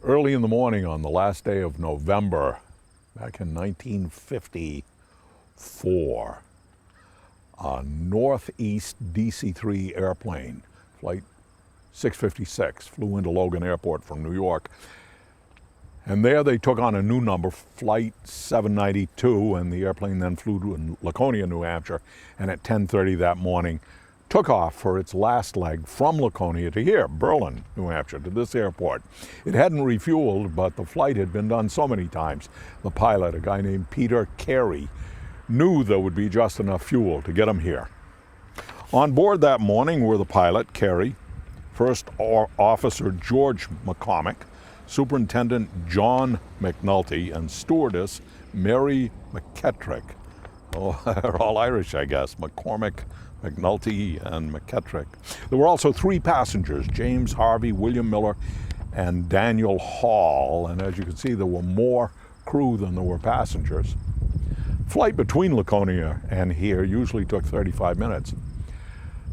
Early in the morning on the last day of November, back in 1954, a Northeast DC-3 airplane, flight 656, flew into Logan Airport from New York. And there they took on a new number, Flight 792, and the airplane then flew to Laconia, New Hampshire, and at 10:30 that morning took off for its last leg from Laconia to here, Berlin, New Hampshire, to this airport. It hadn't refueled, but the flight had been done so many times. The pilot, a guy named Peter Carey, knew there would be just enough fuel to get him here. On board that morning were the pilot, Carey, First Officer George McCormick, Superintendent John McNulty, and stewardess Mary McKettrick. Oh, they're all Irish, I guess. McCormick, McNulty, and McKettrick. There were also three passengers, James Harvey, William Miller, and Daniel Hall. And as you can see, there were more crew than there were passengers. Flight between Laconia and here usually took 35 minutes.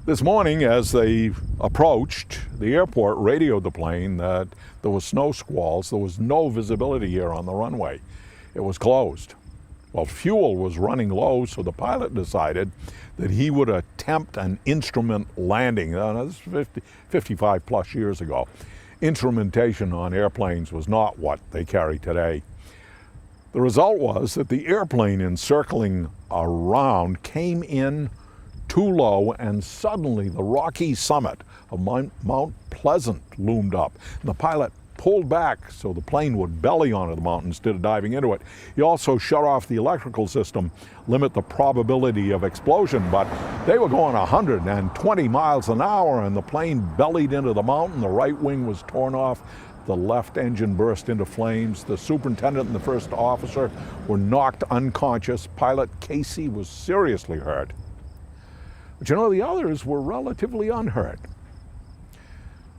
This morning, as they approached, the airport radioed the plane that there was snow squalls. There was no visibility here on the runway. It was closed. Well, fuel was running low, so the pilot decided that he would attempt an instrument landing. Now, this is 55 plus years ago. Instrumentation on airplanes was not what they carry today. The result was that the airplane encircling around came in too low, and suddenly the rocky summit of Mount Pleasant loomed up. And the pilot pulled back so the plane would belly onto the mountain instead of diving into it. He also shut off the electrical system, limit the probability of explosion, but they were going 120 miles an hour and the plane bellied into the mountain. The right wing was torn off. The left engine burst into flames. The superintendent and the first officer were knocked unconscious. Pilot Casey was seriously hurt. But you know, the others were relatively unhurt.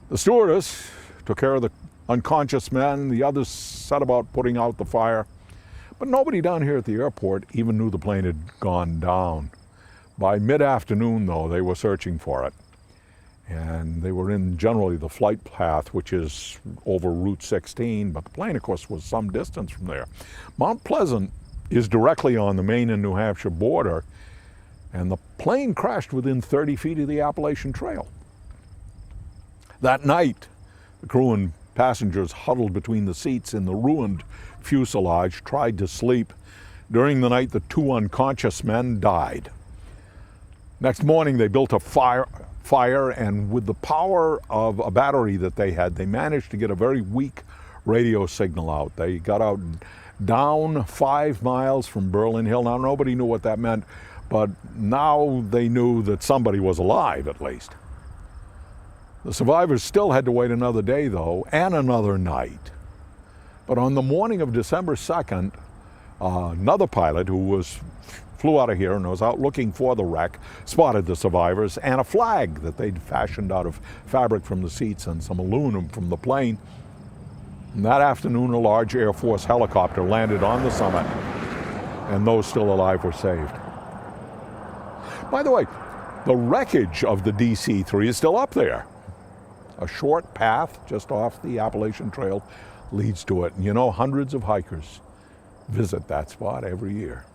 The stewardess took care of the unconscious men. The others set about putting out the fire. But nobody down here at the airport even knew the plane had gone down. By mid-afternoon, though, they were searching for it. And they were in generally the flight path, which is over Route 16, but the plane, of course, was some distance from there. Mount Pleasant is directly on the Maine and New Hampshire border, and the plane crashed within 30 feet of the Appalachian Trail. That night, the crew and passengers huddled between the seats in the ruined fuselage, tried to sleep. During the night, the two unconscious men died. Next morning, they built a fire, and with the power of a battery that they had, they managed to get a very weak radio signal out. They got out down 5 miles from Berlin Hill. Now, nobody knew what that meant, but now they knew that somebody was alive, at least. The survivors still had to wait another day, though, and another night. But on the morning of December 2nd, another pilot who flew out of here and was out looking for the wreck spotted the survivors and a flag that they'd fashioned out of fabric from the seats and some aluminum from the plane. And that afternoon, a large Air Force helicopter landed on the summit, and those still alive were saved. By the way, the wreckage of the DC-3 is still up there. A short path just off the Appalachian Trail leads to it. And you know, hundreds of hikers visit that spot every year.